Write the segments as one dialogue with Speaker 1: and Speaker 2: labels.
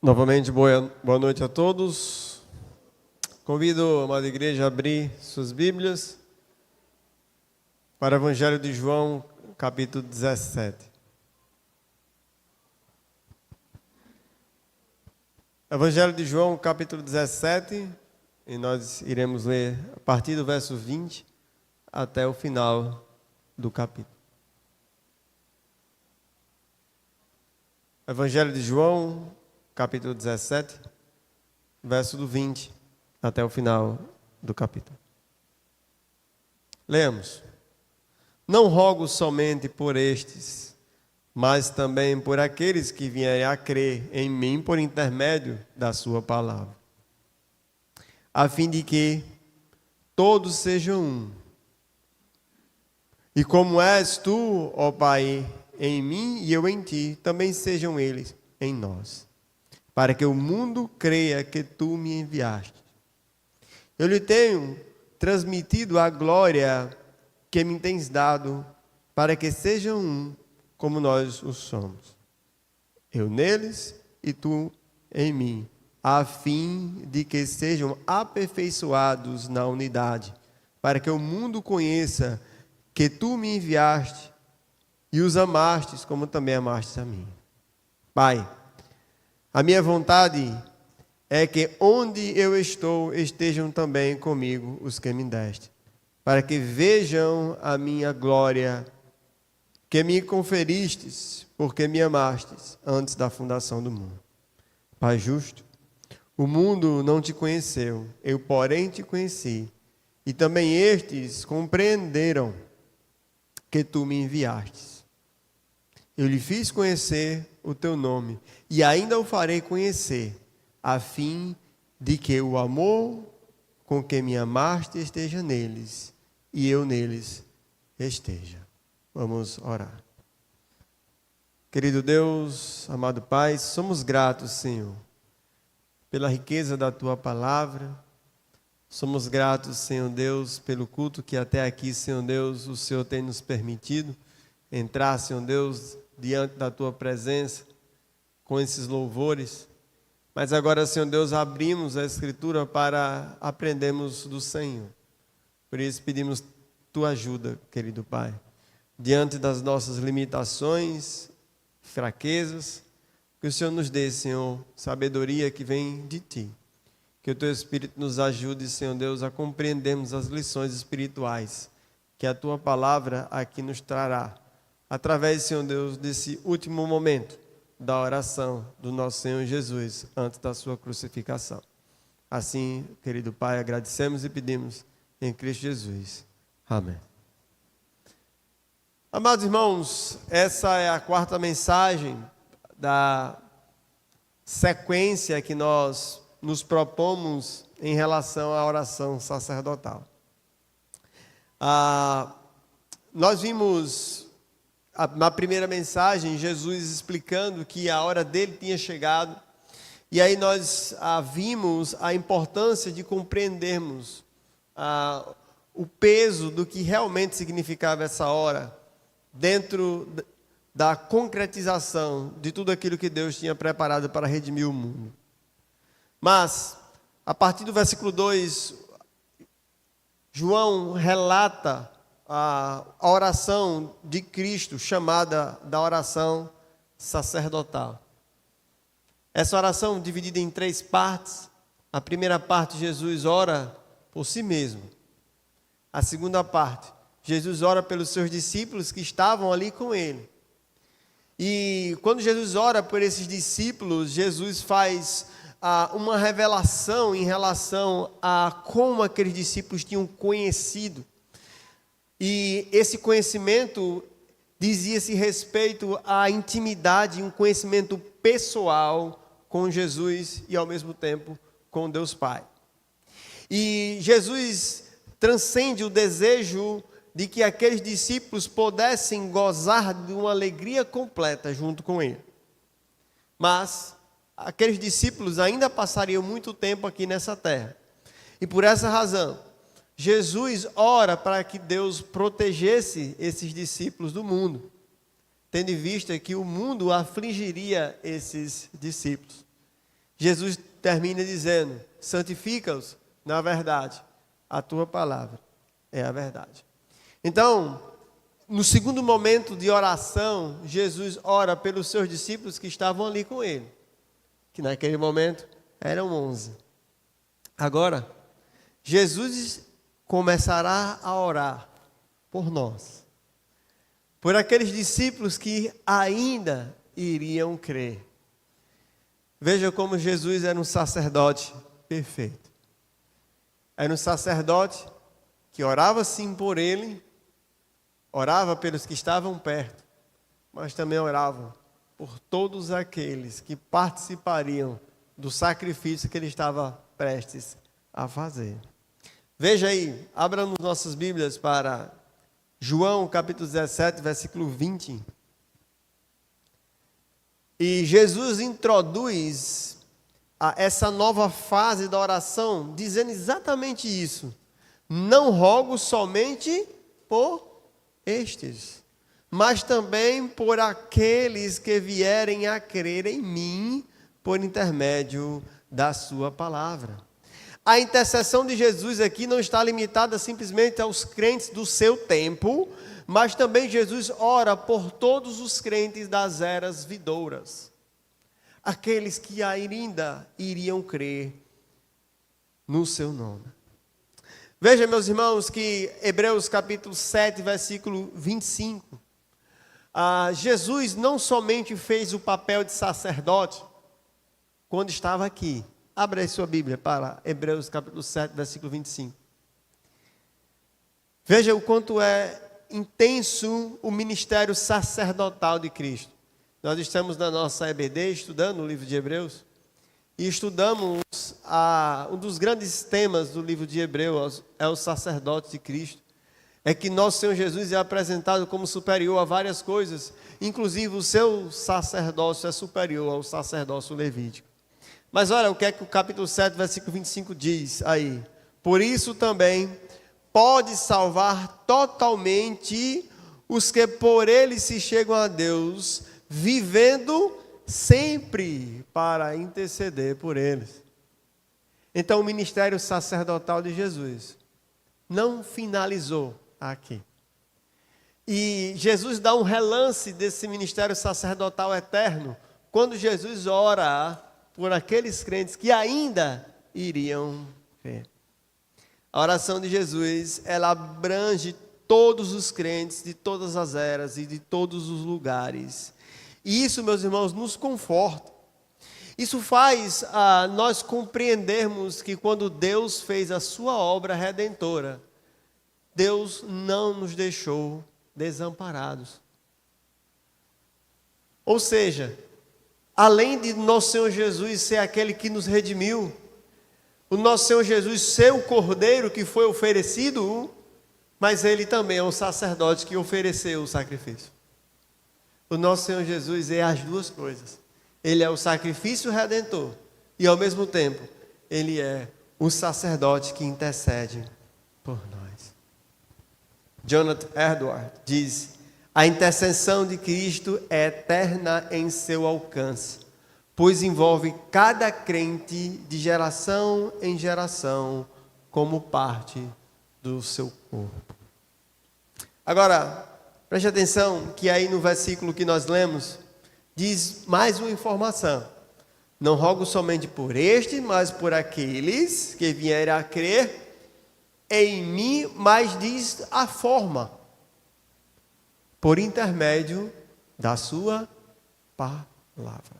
Speaker 1: Novamente, boa noite a todos. Convido a amada igreja a abrir suas Bíblias para o Evangelho de João, capítulo 17. Evangelho de João, capítulo 17, e nós iremos ler a partir do verso 20 até o final do capítulo. Evangelho de João, capítulo 17, verso do 20 até o final do capítulo. Leamos. Não rogo somente por estes, mas também por aqueles que vierem a crer em mim por intermédio da sua palavra, a fim de que todos sejam um. E como és tu, ó Pai, em mim e eu em ti, também sejam eles em nós, para que o mundo creia que tu me enviaste. Eu lhe tenho transmitido a glória que me tens dado, para que sejam um, como nós o somos. Eu neles e tu em mim, a fim de que sejam aperfeiçoados na unidade, para que o mundo conheça que tu me enviaste e os amastes, como também amastes a mim. Pai, a minha vontade é que onde eu estou, estejam também comigo os que me deste, para que vejam a minha glória, que me conferistes, porque me amastes antes da fundação do mundo. Pai justo, o mundo não te conheceu, eu porém te conheci, e também estes compreenderam que tu me enviastes. Eu lhe fiz conhecer o teu nome, e ainda o farei conhecer, a fim de que o amor com que me amaste esteja neles, e eu neles esteja. Vamos orar. Querido Deus, amado Pai, somos gratos, Senhor, pela riqueza da tua palavra. Somos gratos, Senhor Deus, pelo culto que até aqui, Senhor Deus, o Senhor tem nos permitido entrar, Senhor Deus, diante da tua presença, com esses louvores. Mas agora, Senhor Deus, abrimos a Escritura para aprendermos do Senhor. Por isso pedimos tua ajuda, querido Pai, diante das nossas limitações, fraquezas, que o Senhor nos dê, Senhor, sabedoria que vem de ti. Que o teu Espírito nos ajude, Senhor Deus, a compreendermos as lições espirituais que a tua palavra aqui nos trará, através, Senhor Deus, desse último momento da oração do nosso Senhor Jesus, antes da sua crucificação. Assim, querido Pai, agradecemos e pedimos em Cristo Jesus. Amém. Amados irmãos, essa é a quarta mensagem da sequência que nós nos propomos em relação à oração sacerdotal. Nós vimos na primeira mensagem, Jesus explicando que a hora dele tinha chegado, e aí nós vimos a importância de compreendermos o peso do que realmente significava essa hora, dentro da concretização de tudo aquilo que Deus tinha preparado para redimir o mundo. Mas, a partir do versículo 2, João relata a oração de Cristo, chamada da oração sacerdotal. Essa oração dividida em 3 partes. A primeira parte, Jesus ora por si mesmo. A segunda parte, Jesus ora pelos seus discípulos que estavam ali com ele. E quando Jesus ora por esses discípulos, Jesus faz uma revelação em relação a como aqueles discípulos tinham conhecido. E esse conhecimento dizia-se respeito à intimidade, um conhecimento pessoal com Jesus e ao mesmo tempo com Deus Pai. E Jesus transcende o desejo de que aqueles discípulos pudessem gozar de uma alegria completa junto com ele. Mas aqueles discípulos ainda passariam muito tempo aqui nessa terra. E por essa razão, Jesus ora para que Deus protegesse esses discípulos do mundo, tendo em vista que o mundo afligiria esses discípulos. Jesus termina dizendo: santifica-os na verdade, a tua palavra é a verdade. Então, no segundo momento de oração, Jesus ora pelos seus discípulos que estavam ali com ele, que naquele momento eram 11. Agora, Jesus começará a orar por nós, por aqueles discípulos que ainda iriam crer. Veja como Jesus era um sacerdote perfeito. Era um sacerdote que orava sim por ele, orava pelos que estavam perto, mas também orava por todos aqueles que participariam do sacrifício que ele estava prestes a fazer. Veja aí, abramos nossas Bíblias para João capítulo 17, versículo 20. E Jesus introduz essa nova fase da oração, dizendo exatamente isso: não rogo somente por estes, mas também por aqueles que vierem a crer em mim por intermédio da sua palavra. A intercessão de Jesus aqui não está limitada simplesmente aos crentes do seu tempo, mas também Jesus ora por todos os crentes das eras vindouras, aqueles que ainda iriam crer no seu nome. Veja, meus irmãos, que Hebreus capítulo 7, versículo 25, Jesus não somente fez o papel de sacerdote quando estava aqui. Abra aí sua Bíblia para Hebreus capítulo 7, versículo 25. Veja o quanto é intenso o ministério sacerdotal de Cristo. Nós estamos na nossa EBD estudando o livro de Hebreus e estudamos um dos grandes temas do livro de Hebreus, é o sacerdote de Cristo. É que nosso Senhor Jesus é apresentado como superior a várias coisas, inclusive o seu sacerdócio é superior ao sacerdócio levítico. Mas olha o que é que o capítulo 7, versículo 25 diz aí: por isso também pode salvar totalmente os que por ele se chegam a Deus, vivendo sempre para interceder por eles. Então o ministério sacerdotal de Jesus não finalizou aqui. E Jesus dá um relance desse ministério sacerdotal eterno quando Jesus ora por aqueles crentes que ainda iriam ver. A oração de Jesus, ela abrange todos os crentes de todas as eras e de todos os lugares. E isso, meus irmãos, nos conforta. Isso faz nós compreendermos que quando Deus fez a sua obra redentora, Deus não nos deixou desamparados. Ou seja, além de nosso Senhor Jesus ser aquele que nos redimiu, o nosso Senhor Jesus ser o cordeiro que foi oferecido, mas ele também é um sacerdote que ofereceu o sacrifício. O nosso Senhor Jesus é as duas coisas. Ele é o sacrifício redentor e ao mesmo tempo ele é o sacerdote que intercede por nós. Jonathan Edwards diz: a intercessão de Cristo é eterna em seu alcance, pois envolve cada crente de geração em geração como parte do seu corpo. Agora, preste atenção que aí no versículo que nós lemos, diz mais uma informação: não rogo somente por este, mas por aqueles que vierem a crer em mim, mas diz a forma, por intermédio da sua palavra.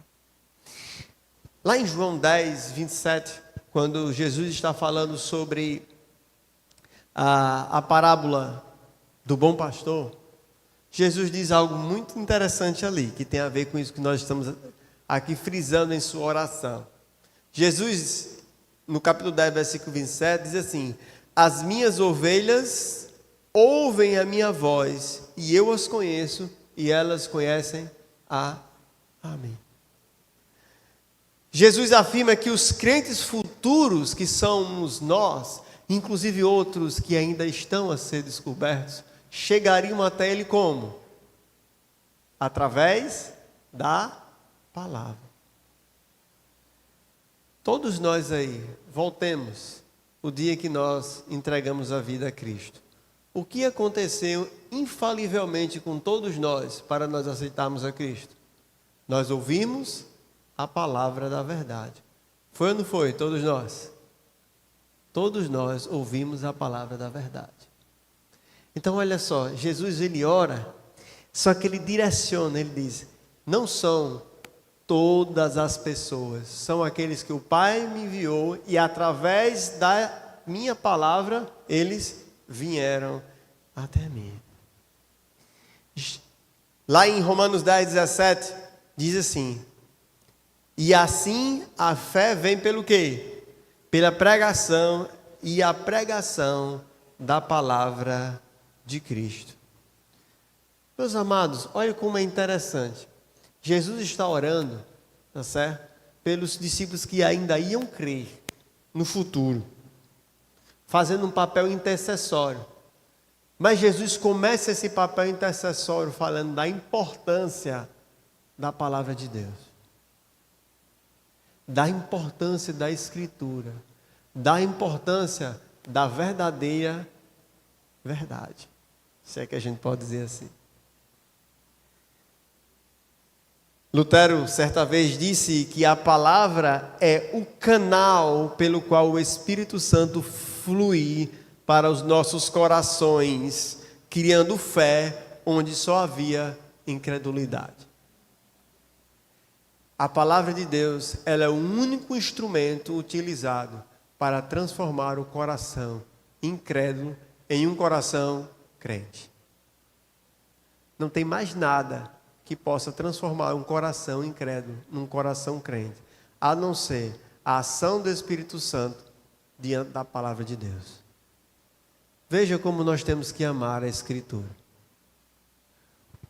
Speaker 1: Lá em João 10, 27, quando Jesus está falando sobre a parábola do bom pastor, Jesus diz algo muito interessante ali, que tem a ver com isso que nós estamos aqui frisando em sua oração. Jesus, no capítulo 10, versículo 27, diz assim: as minhas ovelhas ouvem a minha voz, e eu as conheço, e elas conhecem a mim. Jesus afirma que os crentes futuros, que somos nós, inclusive outros que ainda estão a ser descobertos, chegariam até ele como? Através da palavra. Todos nós aí, voltemos o dia que nós entregamos a vida a Cristo. O que aconteceu infalivelmente com todos nós para nós aceitarmos a Cristo? Nós ouvimos a palavra da verdade. Foi ou não foi? Todos nós? Todos nós ouvimos a palavra da verdade. Então olha só, Jesus ele ora, só que ele direciona, ele diz, não são todas as pessoas, são aqueles que o Pai me enviou e através da minha palavra eles vieram até mim. Lá em Romanos 10:17 diz assim: e assim a fé vem pelo quê? Pela pregação, e a pregação da palavra de Cristo. Meus amados, olha como é interessante. Jesus está orando, tá certo? Pelos discípulos que ainda iam crer no futuro, fazendo um papel intercessório. Mas Jesus começa esse papel intercessório falando da importância da palavra de Deus, da importância da Escritura, da importância da verdadeira verdade, se é que a gente pode dizer assim. Lutero, certa vez, disse que a palavra é o canal pelo qual o Espírito Santo flui para os nossos corações, criando fé onde só havia incredulidade. A palavra de Deus, ela é o único instrumento utilizado para transformar o coração incrédulo em um coração crente. Não tem mais nada que possa transformar um coração incrédulo num coração crente, a não ser a ação do Espírito Santo diante da palavra de Deus. Veja como nós temos que amar a Escritura.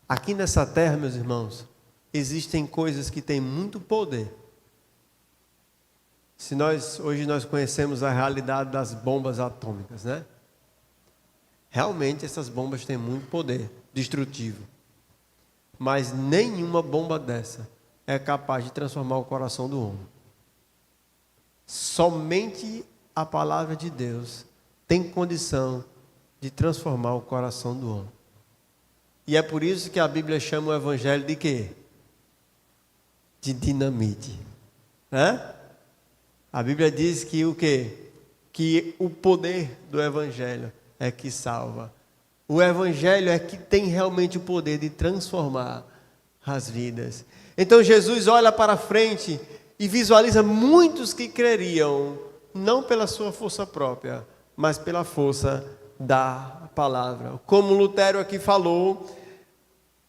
Speaker 1: Aqui nessa terra, meus irmãos, existem coisas que têm muito poder. Hoje nós conhecemos a realidade das bombas atômicas, né? Realmente essas bombas têm muito poder destrutivo. Mas nenhuma bomba dessa é capaz de transformar o coração do homem. Somente a palavra de Deus tem condição de transformar o coração do homem. E é por isso que a Bíblia chama o Evangelho de quê? De dinamite. A Bíblia diz que o quê? Que o poder do Evangelho é que salva. O Evangelho é que tem realmente o poder de transformar as vidas. Então Jesus olha para frente e visualiza muitos que creriam, não pela sua força própria, mas pela força da palavra. Como Lutero aqui falou,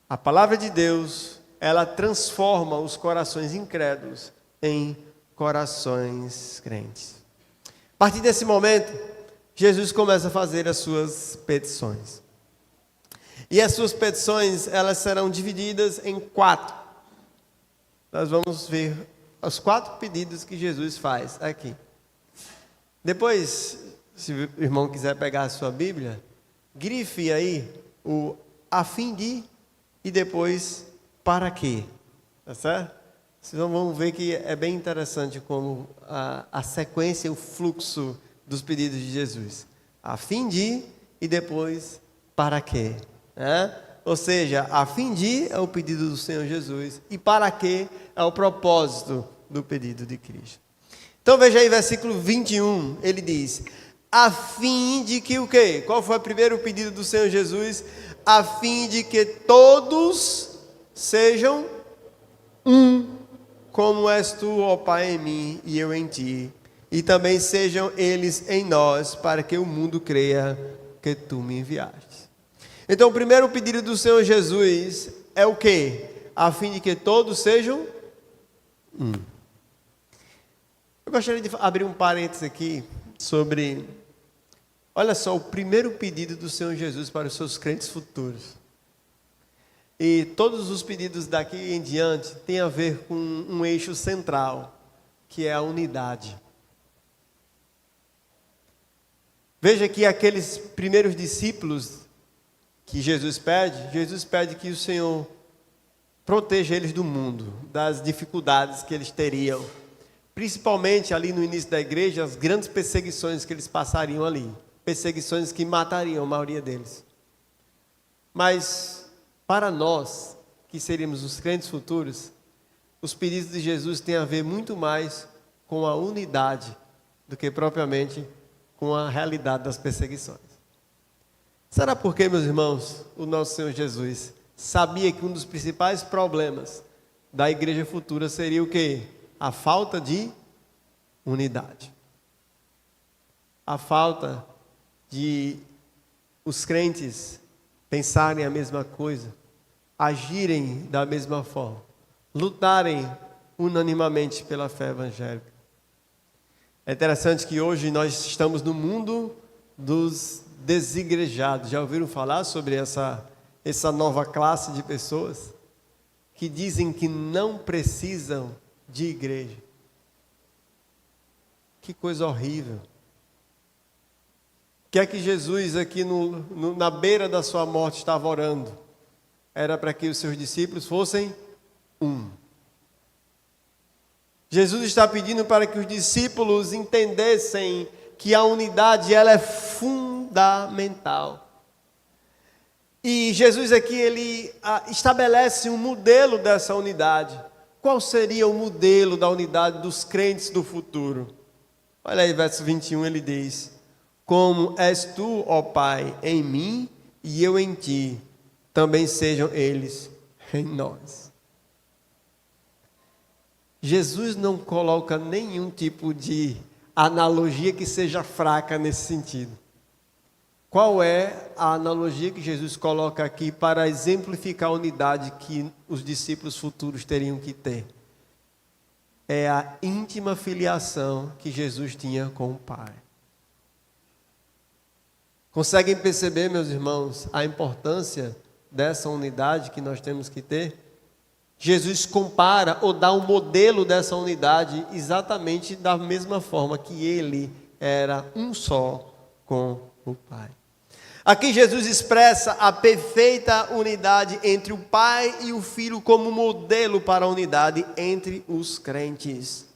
Speaker 1: a palavra de Deus, ela transforma os corações incrédulos em corações crentes. A partir desse momento, Jesus começa a fazer as suas petições. E as suas petições, elas serão divididas em 4. Nós vamos ver os 4 pedidos que Jesus faz aqui. Depois, se o irmão quiser pegar a sua Bíblia, grife aí o a fim de e depois para quê. Tá certo? Vocês vão ver que é bem interessante como a sequência, o fluxo dos pedidos de Jesus. A fim de e depois para quê. Ou seja, a fim de é o pedido do Senhor Jesus e para quê é o propósito do pedido de Cristo. Então veja aí versículo 21, ele diz, a fim de que o quê? Qual foi o primeiro pedido do Senhor Jesus? A fim de que todos sejam um, como és tu, ó Pai, em mim e eu em ti, e também sejam eles em nós, para que o mundo creia que tu me enviaste. Então o primeiro pedido do Senhor Jesus é o quê? A fim de que todos sejam um. Eu gostaria de abrir um parênteses aqui sobre, olha só, o primeiro pedido do Senhor Jesus para os seus crentes futuros. E todos os pedidos daqui em diante têm a ver com um eixo central, que é a unidade. Veja que aqueles primeiros discípulos que Jesus pede que o Senhor proteja eles do mundo, das dificuldades que eles teriam, principalmente ali no início da igreja, as grandes perseguições que eles passariam ali. Perseguições que matariam a maioria deles. Mas, para nós, que seríamos os crentes futuros, os pedidos de Jesus têm a ver muito mais com a unidade do que propriamente com a realidade das perseguições. Será porque, meus irmãos, o nosso Senhor Jesus sabia que um dos principais problemas da igreja futura seria o quê? A falta de unidade. A falta de os crentes pensarem a mesma coisa, agirem da mesma forma, lutarem unanimamente pela fé evangélica. É interessante que hoje nós estamos no mundo dos desigrejados. Já ouviram falar sobre essa nova classe de pessoas que dizem que não precisam de igreja? Que coisa horrível. O que é que Jesus aqui na beira da sua morte estava orando? Era para que os seus discípulos fossem um. Jesus está pedindo para que os discípulos entendessem que a unidade ela é fundamental. E Jesus aqui ele estabelece um modelo dessa unidade. Qual seria o modelo da unidade dos crentes do futuro? Olha aí, verso 21, ele diz: como és tu, ó Pai, em mim e eu em ti, também sejam eles em nós. Jesus não coloca nenhum tipo de analogia que seja fraca nesse sentido. Qual é a analogia que Jesus coloca aqui para exemplificar a unidade que os discípulos futuros teriam que ter? É a íntima filiação que Jesus tinha com o Pai. Conseguem perceber, meus irmãos, a importância dessa unidade que nós temos que ter? Jesus compara ou dá um modelo dessa unidade exatamente da mesma forma que ele era um só com o Pai. Aqui Jesus expressa a perfeita unidade entre o Pai e o Filho como modelo para a unidade entre os crentes.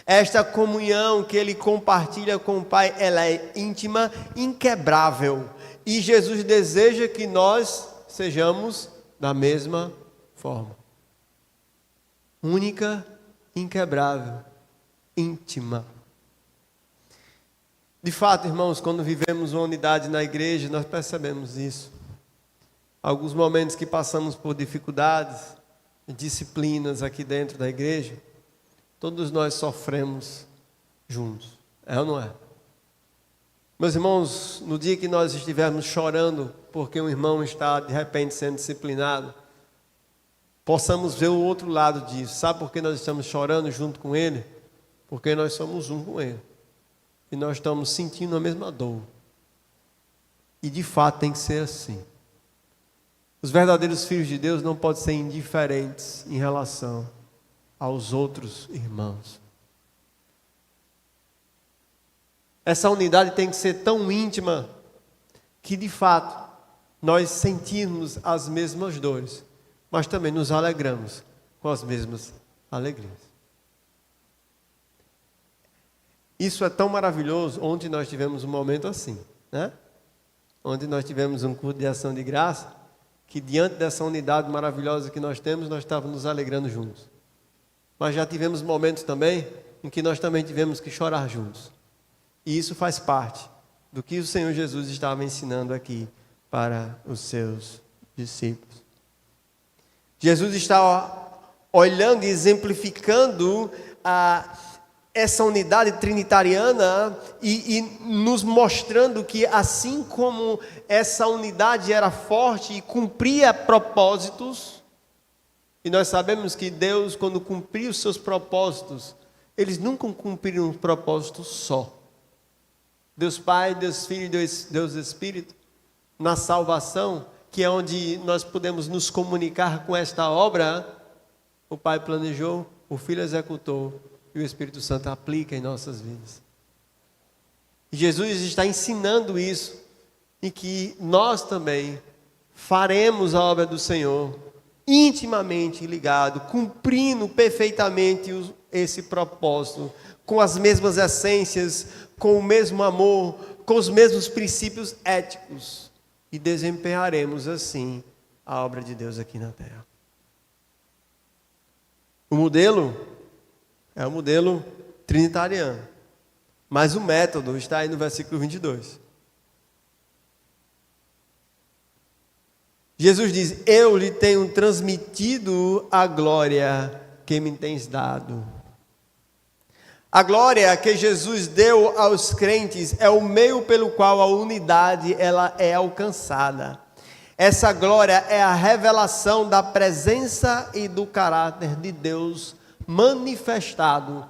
Speaker 1: Esta comunhão que ele compartilha com o Pai, ela é íntima, inquebrável. E Jesus deseja que nós sejamos da mesma forma. Única, inquebrável, íntima. De fato, irmãos, quando vivemos uma unidade na igreja, nós percebemos isso. Alguns momentos que passamos por dificuldades, disciplinas aqui dentro da igreja, todos nós sofremos juntos. É ou não é? Meus irmãos, no dia que nós estivermos chorando porque um irmão está de repente sendo disciplinado, possamos ver o outro lado disso. Sabe por que nós estamos chorando junto com ele? Porque nós somos um com ele. E nós estamos sentindo a mesma dor. E de fato tem que ser assim. Os verdadeiros filhos de Deus não podem ser indiferentes em relação aos outros irmãos. Essa unidade tem que ser tão íntima que de fato nós sentimos as mesmas dores, mas também nos alegramos com as mesmas alegrias. Isso é tão maravilhoso. Ontem nós tivemos um momento assim, né? Onde nós tivemos um culto de ação de graça, que diante dessa unidade maravilhosa que nós temos, nós estávamos nos alegrando juntos. Mas já tivemos momentos também em que nós também tivemos que chorar juntos. E isso faz parte do que o Senhor Jesus estava ensinando aqui para os seus discípulos. Jesus está olhando e exemplificando essa unidade trinitariana e nos mostrando que assim como essa unidade era forte e cumpria propósitos, e nós sabemos que Deus, quando cumpria os seus propósitos, eles nunca cumpriram um propósito só. Deus Pai, Deus Filho e Deus Espírito, na salvação, que é onde nós podemos nos comunicar com esta obra, o Pai planejou, o Filho executou e o Espírito Santo aplica em nossas vidas. E Jesus está ensinando isso, e que nós também faremos a obra do Senhor intimamente ligado, cumprindo perfeitamente esse propósito, com as mesmas essências, com o mesmo amor, com os mesmos princípios éticos, e desempenharemos assim a obra de Deus aqui na terra. O modelo é o modelo trinitariano, mas o método está aí no versículo 22. Jesus diz: eu lhe tenho transmitido a glória que me tens dado. A glória que Jesus deu aos crentes é o meio pelo qual a unidade ela é alcançada. Essa glória é a revelação da presença e do caráter de Deus manifestado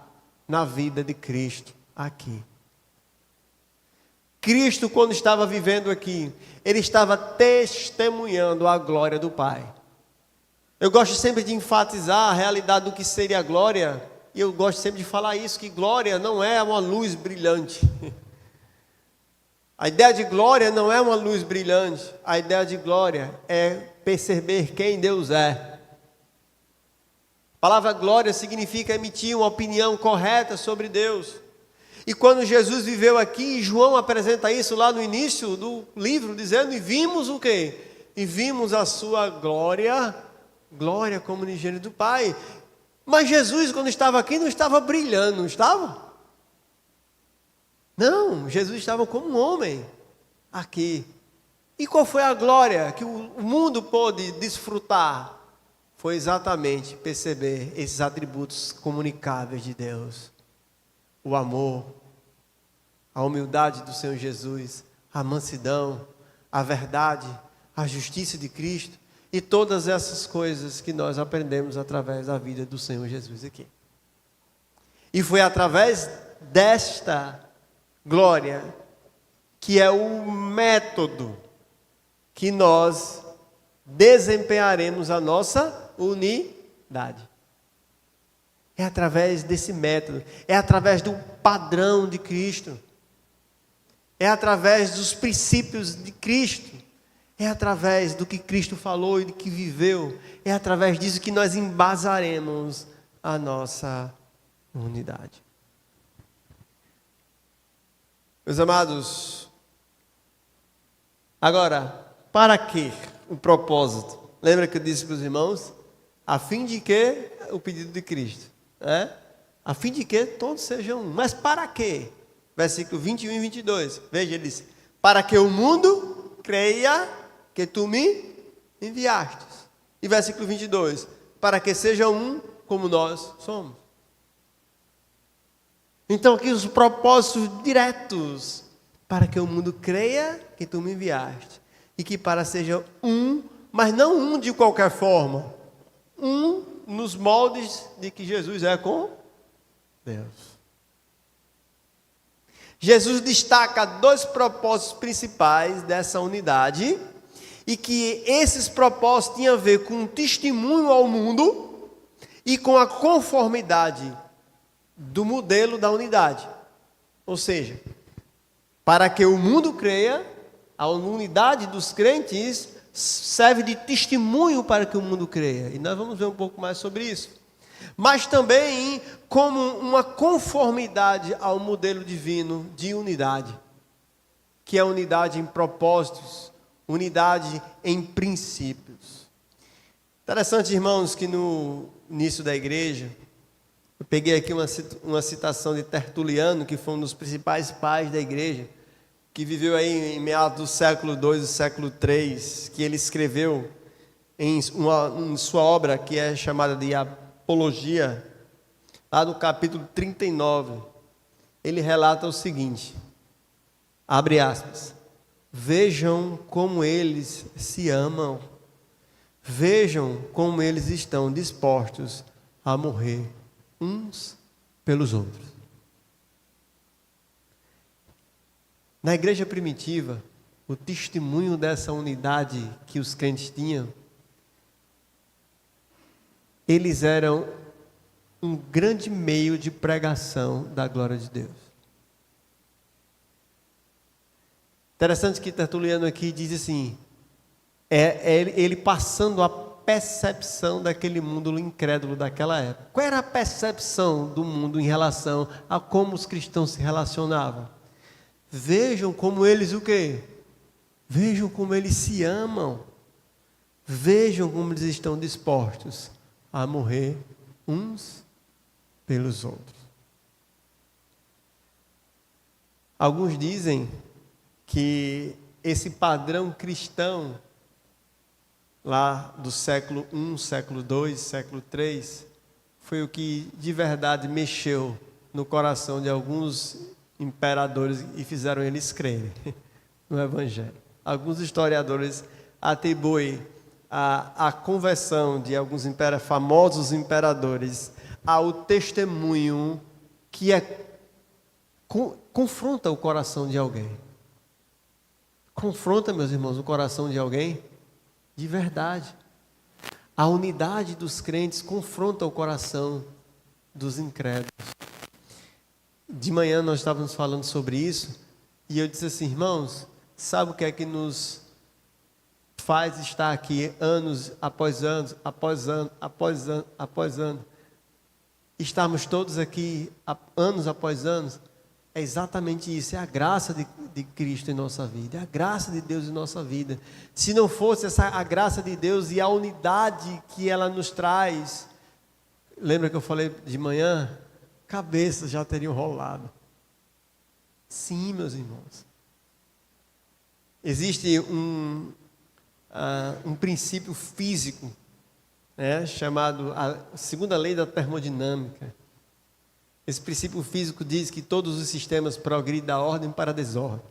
Speaker 1: na vida de Cristo aqui. Cristo, quando estava vivendo aqui, ele estava testemunhando a glória do Pai. Eu gosto sempre de enfatizar a realidade do que seria a glória, e eu gosto sempre de falar isso, que glória não é uma luz brilhante. A ideia de glória não é uma luz brilhante, a ideia de glória é perceber quem Deus é. A palavra glória significa emitir uma opinião correta sobre Deus. E quando Jesus viveu aqui, João apresenta isso lá no início do livro, dizendo: e vimos o quê? E vimos a sua glória, glória como unigênito do Pai. Mas Jesus, quando estava aqui, não estava brilhando, não estava? Não, Jesus estava como um homem aqui. E qual foi a glória que o mundo pôde desfrutar? Foi exatamente perceber esses atributos comunicáveis de Deus. O amor, a humildade do Senhor Jesus, a mansidão, a verdade, a justiça de Cristo e todas essas coisas que nós aprendemos através da vida do Senhor Jesus aqui. E foi através desta glória que é o método que nós desempenharemos a nossa unidade. É através desse método, é através do padrão de Cristo, é através dos princípios de Cristo, é através do que Cristo falou e do que viveu, é através disso que nós embasaremos a nossa unidade. Meus amados, agora, para que o propósito? Lembra que eu disse para os irmãos? A fim de que o pedido de Cristo? A fim de que todos sejam um. Mas para quê? Versículo 21 e 22. Veja, ele diz: para que o mundo creia que tu me enviastes. E versículo 22. Para que sejam um como nós somos. Então aqui os propósitos diretos. Para que o mundo creia que tu me enviaste. E que para seja um, mas não um de qualquer forma. Um nos moldes de que Jesus é com Deus. Jesus destaca dois propósitos principais dessa unidade, e que esses propósitos tinham a ver com o testemunho ao mundo e com a conformidade do modelo da unidade. Ou seja, para que o mundo creia, a unidade dos crentes serve de testemunho para que o mundo creia. E nós vamos ver um pouco mais sobre isso. Mas também como uma conformidade ao modelo divino de unidade, que é unidade em propósitos, unidade em princípios. Interessante, irmãos, que no início da igreja, eu peguei aqui uma citação de Tertuliano, que foi um dos principais pais da igreja, que viveu aí em meados do século II e do século III, que ele escreveu em sua obra, que é chamada de Apologia, lá no capítulo 39, ele relata o seguinte, abre aspas: vejam como eles se amam, vejam como eles estão dispostos a morrer uns pelos outros. Na igreja primitiva, o testemunho dessa unidade que os crentes tinham, eles eram um grande meio de pregação da glória de Deus. Interessante que Tertuliano aqui diz assim, ele passando a percepção daquele mundo incrédulo daquela época. Qual era a percepção do mundo em relação a como os cristãos se relacionavam? Vejam como eles o quê? Vejam como eles se amam. Vejam como eles estão dispostos a morrer uns pelos outros. Alguns dizem que esse padrão cristão lá do século I, século II, século III, foi o que de verdade mexeu no coração de alguns imperadores e fizeram eles crerem no Evangelho. Alguns historiadores atribuem a conversão de alguns famosos imperadores ao testemunho que confronta o coração de alguém. Confronta, meus irmãos, o coração de alguém de verdade. A unidade dos crentes confronta o coração dos incrédulos. De manhã nós estávamos falando sobre isso e eu disse assim, irmãos, sabe o que é que nos faz estar aqui anos após anos, após ano, após ano, após ano? Estarmos todos aqui anos após anos, é exatamente isso, é a graça de Cristo em nossa vida, é a graça de Deus em nossa vida. Se não fosse a graça de Deus e a unidade que ela nos traz, lembra que eu falei de manhã? Cabeças já teriam rolado. Sim, meus irmãos. Existe um princípio físico, né, chamado a segunda lei da termodinâmica. Esse princípio físico diz que todos os sistemas progridem da ordem para a desordem.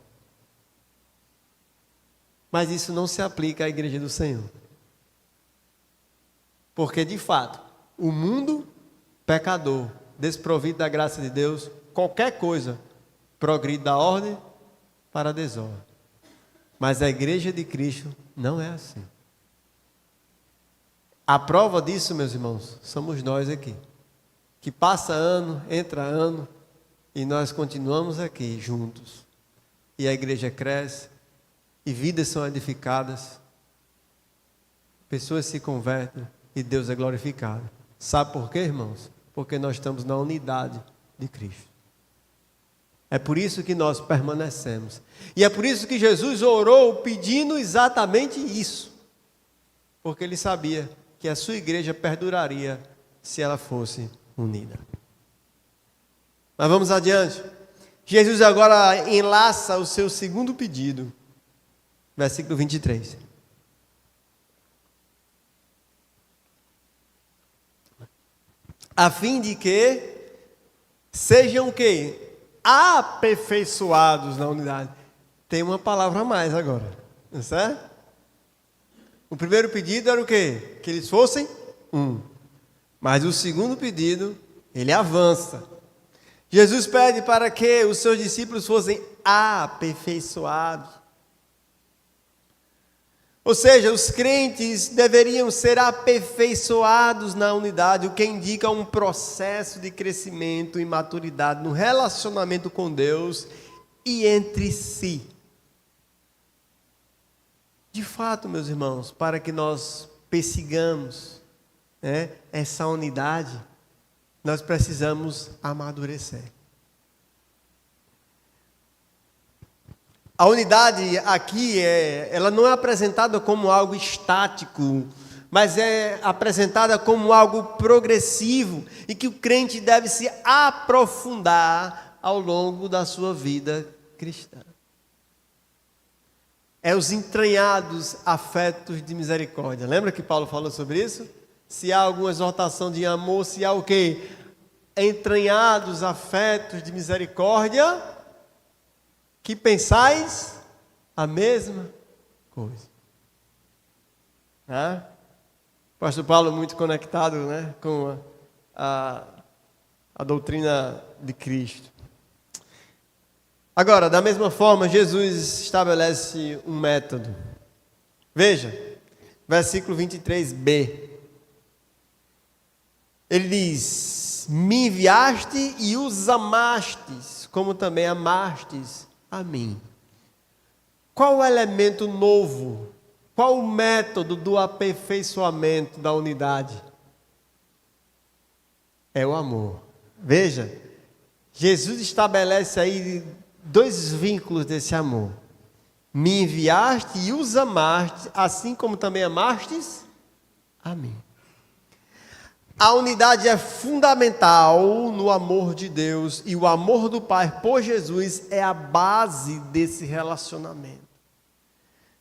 Speaker 1: Mas isso não se aplica à igreja do Senhor. Porque, de fato, o mundo pecador, desprovido da graça de Deus, qualquer coisa progride da ordem para a desordem. Mas a igreja de Cristo não é assim. A prova disso, meus irmãos, somos nós aqui. Que passa ano, entra ano, e nós continuamos aqui juntos. E a igreja cresce, e vidas são edificadas, pessoas se convertem, e Deus é glorificado. Sabe por quê, irmãos? Porque nós estamos na unidade de Cristo. É por isso que nós permanecemos. E é por isso que Jesus orou pedindo exatamente isso. Porque ele sabia que a sua igreja perduraria se ela fosse unida. Mas vamos adiante. Jesus agora enlaça o seu segundo pedido. Versículo 23. A fim de que sejam o quê? Aperfeiçoados na unidade. Tem uma palavra a mais agora. Não é certo? O primeiro pedido era o quê? Que eles fossem um. Mas o segundo pedido, ele avança. Jesus pede para que os seus discípulos fossem aperfeiçoados. Ou seja, os crentes deveriam ser aperfeiçoados na unidade, o que indica um processo de crescimento e maturidade no relacionamento com Deus e entre si. De fato, meus irmãos, para que nós persigamos, né, essa unidade, nós precisamos amadurecer. A unidade aqui, ela não é apresentada como algo estático, mas é apresentada como algo progressivo e que o crente deve se aprofundar ao longo da sua vida cristã. É os entranhados afetos de misericórdia. Lembra que Paulo falou sobre isso? Se há alguma exortação de amor, se há o quê? Entranhados afetos de misericórdia, que pensais a mesma coisa. O pastor Paulo muito conectado, né, com a doutrina de Cristo. Agora, da mesma forma, Jesus estabelece um método. Veja, versículo 23b. Ele diz: me enviaste e os amastes, como também amastes a mim. Qual o elemento novo? Qual o método do aperfeiçoamento da unidade? É o amor. Veja, Jesus estabelece aí dois vínculos desse amor. Me enviaste e os amaste, assim como também amastes a mim. A unidade é fundamental no amor de Deus e o amor do Pai por Jesus é a base desse relacionamento.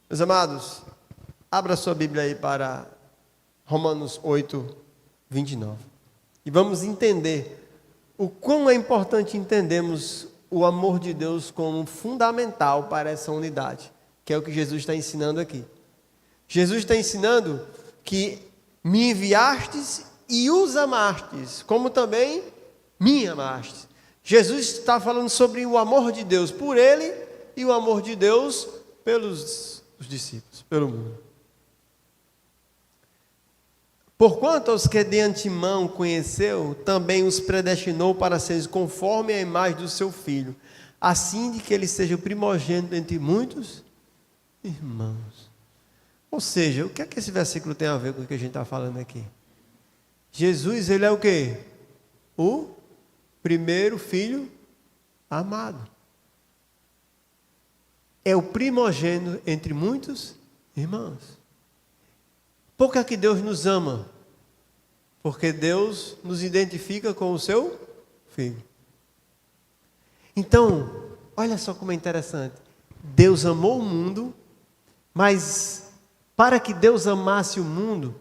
Speaker 1: Meus amados, abra sua Bíblia aí para Romanos 8, 29. E vamos entender o quão é importante entendermos o amor de Deus como fundamental para essa unidade, que é o que Jesus está ensinando aqui. Jesus está ensinando que me enviastes e os amastes, como também me amastes. Jesus está falando sobre o amor de Deus por ele e o amor de Deus pelos os discípulos, pelo mundo. Porquanto aos que de antemão conheceu, também os predestinou para serem conforme a imagem do seu Filho, assim de que ele seja o primogênito entre muitos irmãos. Ou seja, o que é que esse versículo tem a ver com o que a gente está falando aqui? Jesus, ele é o quê? O primeiro filho amado. É o primogênito entre muitos irmãos. Por que é que Deus nos ama? Porque Deus nos identifica com o seu Filho. Então, olha só como é interessante. Deus amou o mundo, mas para que Deus amasse o mundo,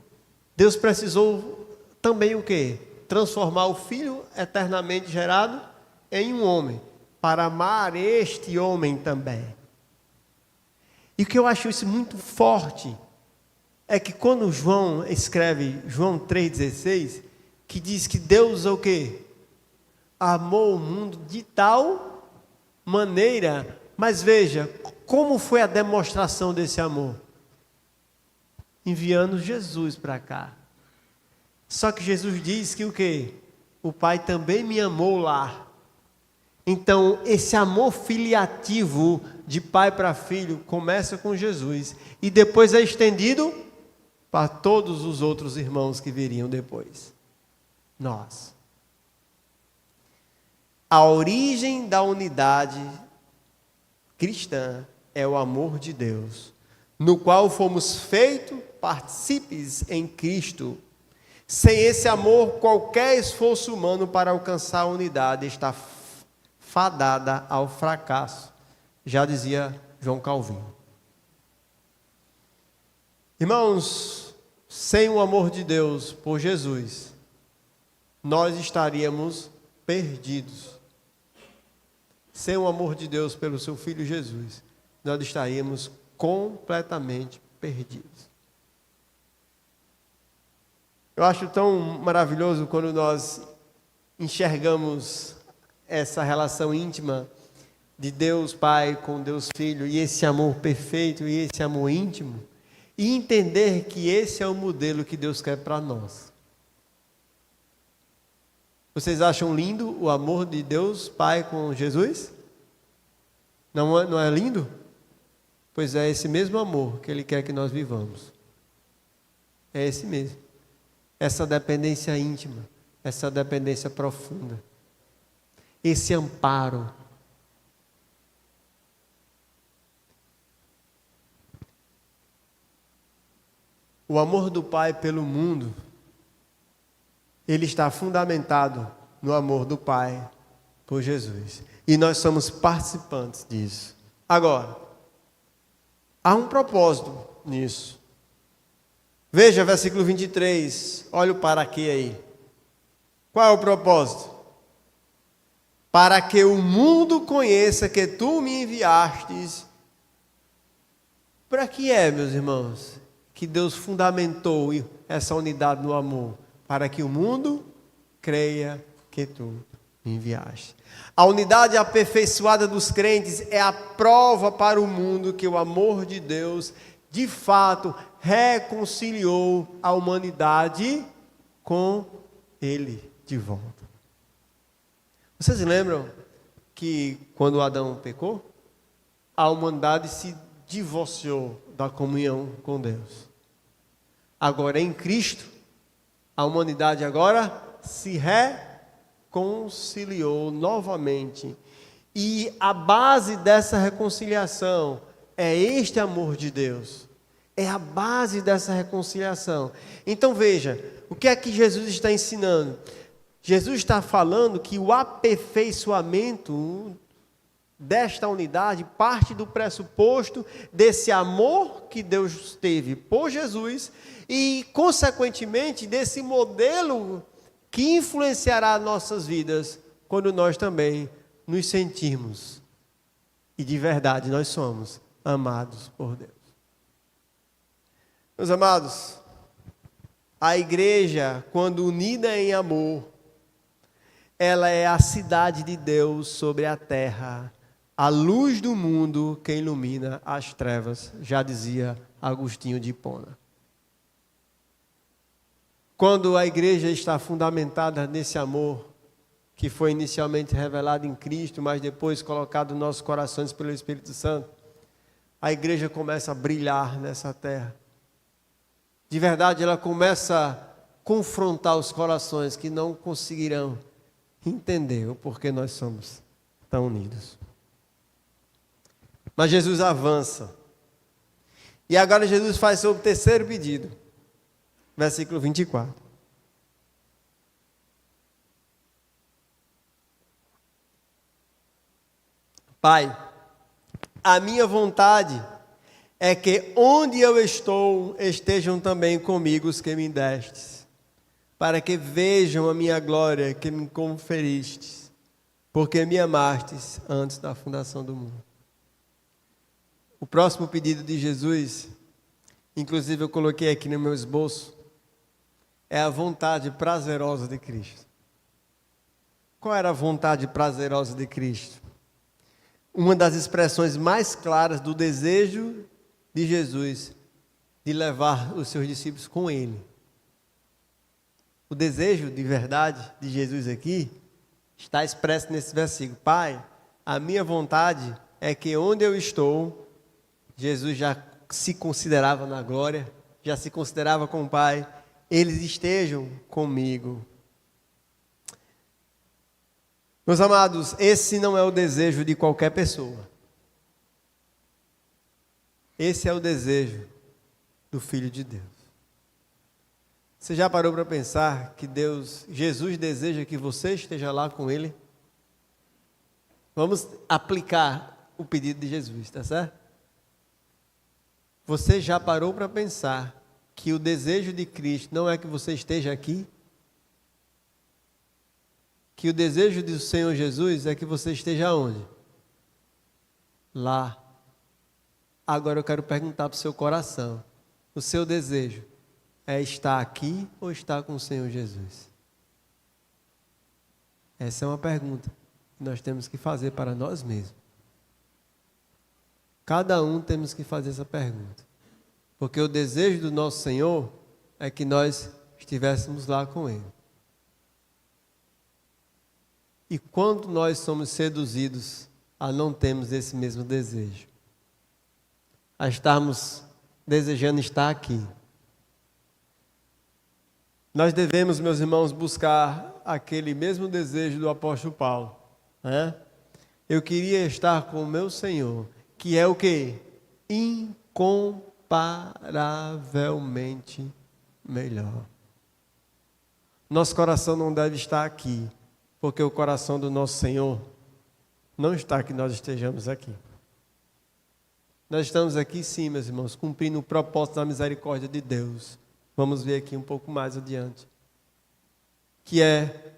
Speaker 1: Deus precisou também o quê? Transformar o Filho eternamente gerado em um homem, para amar este homem também. E o que eu acho isso muito forte, é que quando João escreve, João 3,16, que diz que Deus o quê? Amou o mundo de tal maneira, mas veja, como foi a demonstração desse amor? Enviando Jesus para cá. Só que Jesus diz que o quê? O Pai também me amou lá. Então, esse amor filiativo de pai para filho começa com Jesus e depois é estendido para todos os outros irmãos que viriam depois. Nós. A origem da unidade cristã é o amor de Deus, no qual fomos feitos partícipes em Cristo. Sem esse amor, qualquer esforço humano para alcançar a unidade está fadada ao fracasso, já dizia João Calvino. Irmãos, sem o amor de Deus por Jesus, nós estaríamos perdidos. Sem o amor de Deus pelo seu Filho Jesus, nós estaríamos completamente perdidos. Eu acho tão maravilhoso quando nós enxergamos essa relação íntima de Deus Pai com Deus Filho, e esse amor perfeito e esse amor íntimo, e entender que esse é o modelo que Deus quer para nós. Vocês acham lindo o amor de Deus Pai com Jesus? Não é lindo? Pois é esse mesmo amor que Ele quer que nós vivamos. É esse mesmo. Essa dependência íntima, essa dependência profunda, esse amparo. O amor do Pai pelo mundo, ele está fundamentado no amor do Pai por Jesus. E nós somos participantes disso. Agora, há um propósito nisso. Veja versículo 23, olha o para quê aí. Qual é o propósito? Para que o mundo conheça que tu me enviastes. Para que é, meus irmãos, que Deus fundamentou essa unidade no amor? Para que o mundo creia que tu me enviaste. A unidade aperfeiçoada dos crentes é a prova para o mundo que o amor de Deus, de fato, reconciliou a humanidade com Ele de volta. Vocês lembram que quando Adão pecou, a humanidade se divorciou da comunhão com Deus. Agora em Cristo, a humanidade agora se reconciliou novamente. E a base dessa reconciliação é este amor de Deus. É a base dessa reconciliação. Então veja, o que é que Jesus está ensinando? Jesus está falando que o aperfeiçoamento desta unidade parte do pressuposto desse amor que Deus teve por Jesus e, consequentemente, desse modelo que influenciará nossas vidas quando nós também nos sentirmos, e de verdade nós somos amados por Deus. Meus amados, a igreja, quando unida em amor, ela é a cidade de Deus sobre a terra, a luz do mundo que ilumina as trevas, já dizia Agostinho de Hipona. Quando a igreja está fundamentada nesse amor, que foi inicialmente revelado em Cristo, mas depois colocado nos nossos corações pelo Espírito Santo, a igreja começa a brilhar nessa terra. De verdade, ela começa a confrontar os corações que não conseguirão entender o porquê nós somos tão unidos. Mas Jesus avança. E agora Jesus faz seu terceiro pedido. Versículo 24. Pai, a minha vontade é que onde eu estou, estejam também comigo os que me destes, para que vejam a minha glória que me conferistes, porque me amastes antes da fundação do mundo. O próximo pedido de Jesus, inclusive eu coloquei aqui no meu esboço, é a vontade prazerosa de Cristo. Qual era a vontade prazerosa de Cristo? Uma das expressões mais claras do desejo de Jesus de levar os seus discípulos com Ele. O desejo de verdade de Jesus aqui está expresso nesse versículo. Pai, a minha vontade é que onde eu estou, Jesus já se considerava na glória, já se considerava com o Pai, eles estejam comigo. Meus amados, esse não é o desejo de qualquer pessoa. Esse é o desejo do Filho de Deus. Você já parou para pensar que Jesus deseja que você esteja lá com Ele? Vamos aplicar o pedido de Jesus, tá certo? Você já parou para pensar que o desejo de Cristo não é que você esteja aqui? Que o desejo do Senhor Jesus é que você esteja onde? Lá. Agora eu quero perguntar para o seu coração. O seu desejo é estar aqui ou estar com o Senhor Jesus? Essa é uma pergunta que nós temos que fazer para nós mesmos. Cada um temos que fazer essa pergunta. Porque o desejo do nosso Senhor é que nós estivéssemos lá com Ele. E quando nós somos seduzidos a não termos esse mesmo desejo, a estarmos desejando estar aqui, nós devemos, meus irmãos, buscar aquele mesmo desejo do apóstolo Paulo, né? Eu queria estar com o meu Senhor, que é o quê? Incomparavelmente melhor. Nosso coração não deve estar aqui, porque o coração do nosso Senhor não está que nós estejamos aqui. Nós estamos aqui sim, meus irmãos, cumprindo o propósito da misericórdia de Deus. Vamos ver aqui um pouco mais adiante. Que é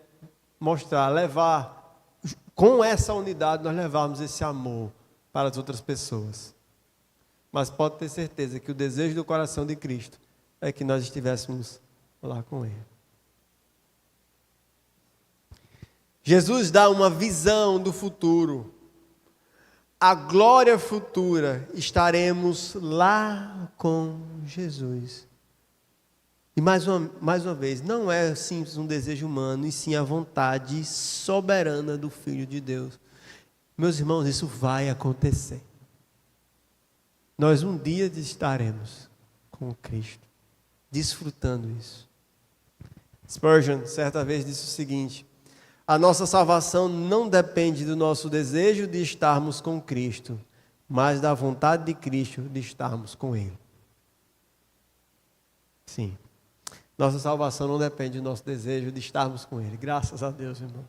Speaker 1: mostrar, levar, com essa unidade nós levarmos esse amor para as outras pessoas. Mas pode ter certeza que o desejo do coração de Cristo é que nós estivéssemos lá com Ele. Jesus dá uma visão do futuro. A glória futura, estaremos lá com Jesus. E mais uma vez, não é simples um desejo humano, e sim a vontade soberana do Filho de Deus. Meus irmãos, isso vai acontecer. nós um dia estaremos com Cristo, desfrutando isso. Spurgeon, certa vez, disse o seguinte: a nossa salvação não depende do nosso desejo de estarmos com Cristo, mas da vontade de Cristo de estarmos com Ele. Sim, nossa salvação não depende do nosso desejo de estarmos com Ele. Graças a Deus, irmão.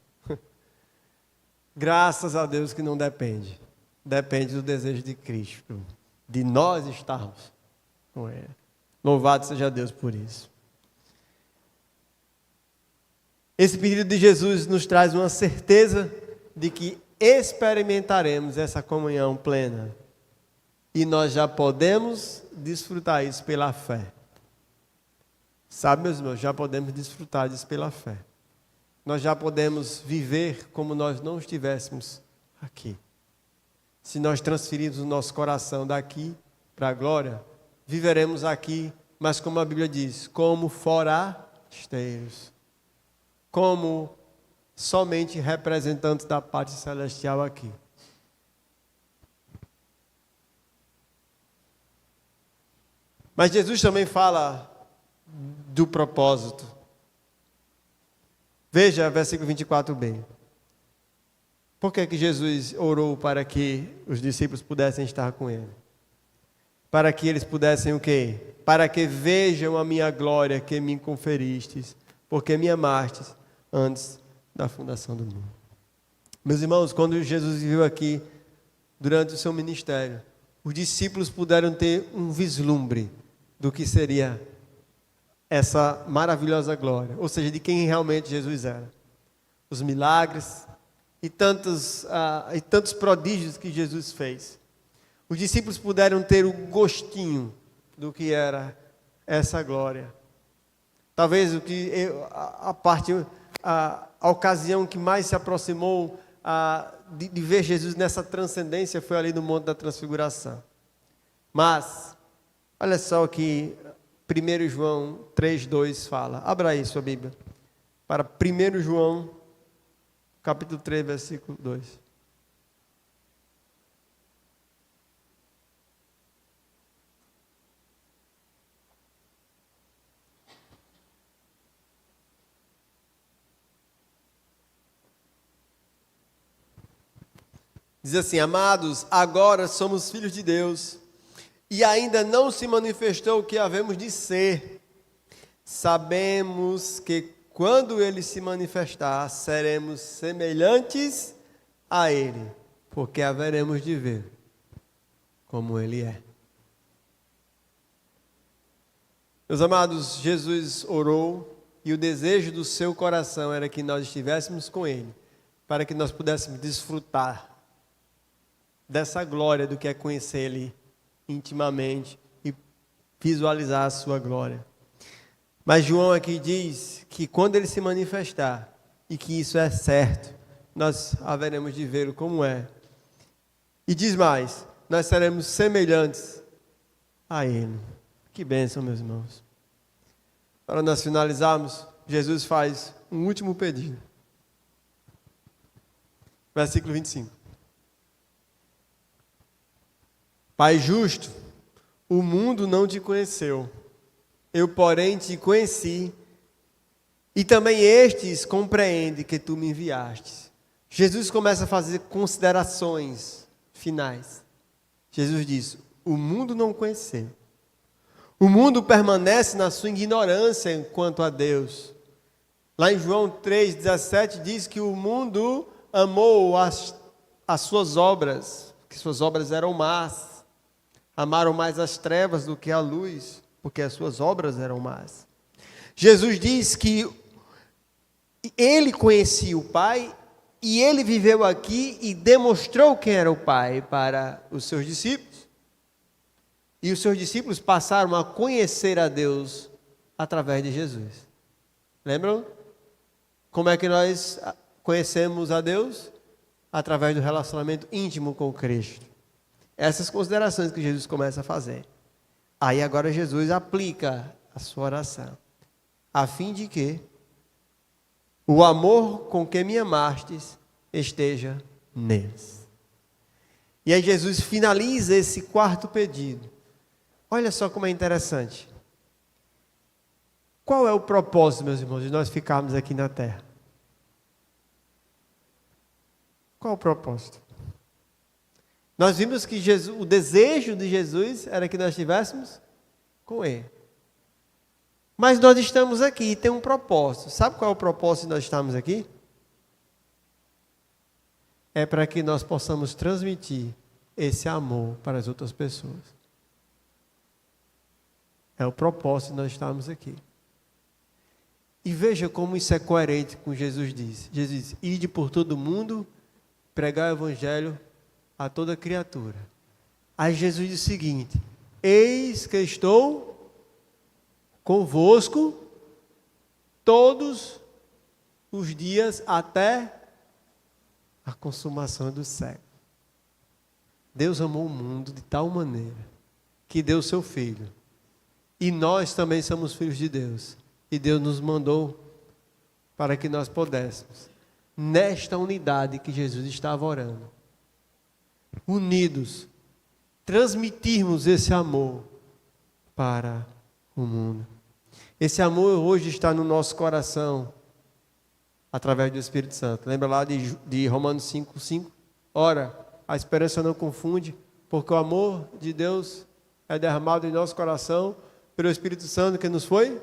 Speaker 1: Graças a Deus que não depende. Depende do desejo de Cristo, de nós estarmos com Ele. Louvado seja Deus por isso. Esse pedido de Jesus nos traz uma certeza de que experimentaremos essa comunhão plena. E nós já podemos desfrutar isso pela fé. Sabe, meus irmãos, já podemos desfrutar disso pela fé. Nós já podemos viver como nós não estivéssemos aqui. Se nós transferirmos o nosso coração daqui para a glória, viveremos aqui, mas como a Bíblia diz, como forasteiros. Como somente representantes da pátria celestial aqui. Mas Jesus também fala do propósito. Veja versículo 24b. Por que Jesus orou para que os discípulos pudessem estar com Ele? Para que eles pudessem o quê? Para que vejam a minha glória que me conferistes, porque me amastes antes da fundação do mundo. Meus irmãos, quando Jesus viveu aqui, durante o seu ministério, os discípulos puderam ter um vislumbre do que seria essa maravilhosa glória, ou seja, de quem realmente Jesus era. Os milagres e tantos prodígios que Jesus fez. Os discípulos puderam ter o gostinho do que era essa glória. Talvez a ocasião que mais se aproximou de ver Jesus nessa transcendência foi ali no Monte da Transfiguração. Mas, olha só o que 1 João 3,2 fala. Abra aí sua Bíblia. Para 1 João, capítulo 3, versículo 2. Diz assim: amados, agora somos filhos de Deus, e ainda não se manifestou o que havemos de ser. Sabemos que quando Ele se manifestar, seremos semelhantes a Ele, porque haveremos de ver como Ele é. Meus amados, Jesus orou, e o desejo do seu coração era que nós estivéssemos com Ele, para que nós pudéssemos desfrutar dessa glória do que é conhecer Ele intimamente e visualizar a sua glória. Mas João aqui diz que quando Ele se manifestar, e que isso é certo, nós haveremos de vê-lo como é. E diz mais, nós seremos semelhantes a Ele. Que bênção, meus irmãos. Para nós finalizarmos, Jesus faz um último pedido. Versículo 25. Pai justo, o mundo não te conheceu, eu, porém, te conheci, e também estes compreendem que tu me enviastes. Jesus começa a fazer considerações finais. Jesus diz: o mundo não conheceu. O mundo permanece na sua ignorância quanto a Deus. Lá em João 3,17 diz que o mundo amou as suas obras, que suas obras eram más. Amaram mais as trevas do que a luz, porque as suas obras eram más. Jesus diz que Ele conhecia o Pai, e Ele viveu aqui e demonstrou quem era o Pai para os seus discípulos. E os seus discípulos passaram a conhecer a Deus através de Jesus. Lembram? Como é que nós conhecemos a Deus? Através do relacionamento íntimo com Cristo. Essas considerações que Jesus começa a fazer. Aí agora Jesus aplica a sua oração. A fim de que o amor com que me amastes esteja neles. E aí Jesus finaliza esse quarto pedido. Olha só como é interessante. Qual é o propósito, meus irmãos, de nós ficarmos aqui na terra? Qual o propósito? Nós vimos que o desejo de Jesus era que nós estivéssemos com Ele. Mas nós estamos aqui e tem um propósito. Sabe qual é o propósito de nós estarmos aqui? É para que nós possamos transmitir esse amor para as outras pessoas. É o propósito de nós estarmos aqui. E veja como isso é coerente com o que Jesus disse. Jesus disse, ide por todo mundo, pregar o evangelho a toda criatura. Aí Jesus diz o seguinte, eis que estou convosco todos os dias até a consumação do século. Deus amou o mundo de tal maneira que deu o seu Filho. E nós também somos filhos de Deus. E Deus nos mandou para que nós pudéssemos, nesta unidade que Jesus estava orando, unidos, transmitirmos esse amor para o mundo. Esse amor hoje está no nosso coração, através do Espírito Santo. Lembra lá de Romanos 5:5? Ora, a esperança não confunde, porque o amor de Deus é derramado em nosso coração pelo Espírito Santo que nos foi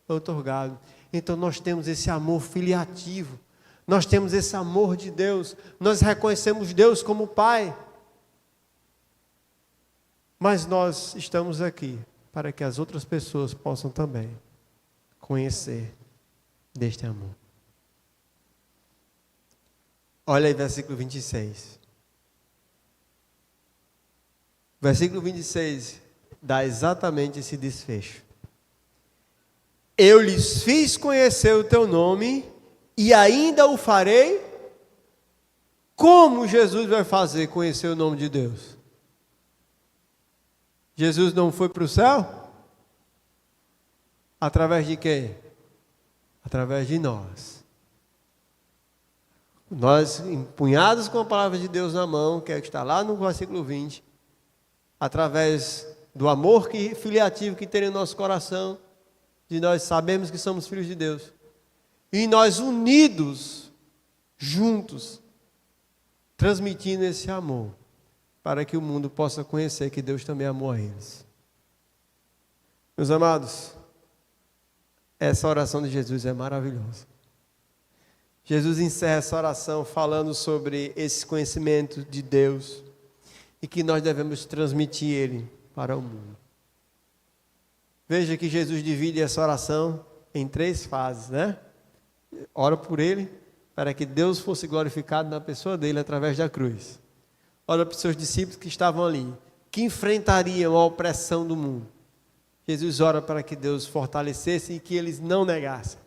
Speaker 1: outorgado. Então nós temos esse amor filiativo, nós temos esse amor de Deus, nós reconhecemos Deus como Pai. Mas nós estamos aqui para que as outras pessoas possam também conhecer deste amor. Olha aí versículo 26. Versículo 26 dá exatamente esse desfecho. Eu lhes fiz conhecer o teu nome e ainda o farei. Como Jesus vai fazer conhecer o nome de Deus? Jesus não foi para o céu? Através de quem? Através de nós. Nós, empunhados com a palavra de Deus na mão, que é o que está lá no versículo 20, através do amor filiativo que tem no nosso coração, de nós sabemos que somos filhos de Deus. E nós unidos, juntos, transmitindo esse amor, para que o mundo possa conhecer que Deus também amou a eles. Meus amados, essa oração de Jesus é maravilhosa. Jesus encerra essa oração falando sobre esse conhecimento de Deus e que nós devemos transmitir ele para o mundo. Veja que Jesus divide essa oração em 3 fases, né? Ora por ele, para que Deus fosse glorificado na pessoa dele através da cruz. Ora para os seus discípulos que estavam ali, que enfrentariam a opressão do mundo. Jesus ora para que Deus fortalecesse e que eles não negassem.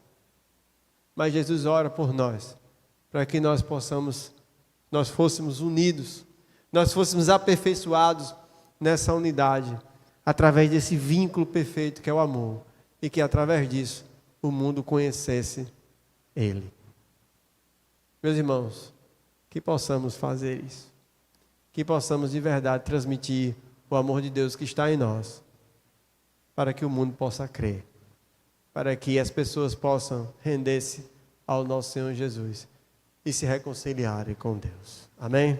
Speaker 1: Mas Jesus ora por nós, para que nós fôssemos unidos, nós fôssemos aperfeiçoados nessa unidade, através desse vínculo perfeito que é o amor, e que através disso o mundo conhecesse Ele. Meus irmãos, que possamos fazer isso, que possamos de verdade transmitir o amor de Deus que está em nós, para que o mundo possa crer, para que as pessoas possam render-se ao nosso Senhor Jesus e se reconciliarem com Deus. Amém?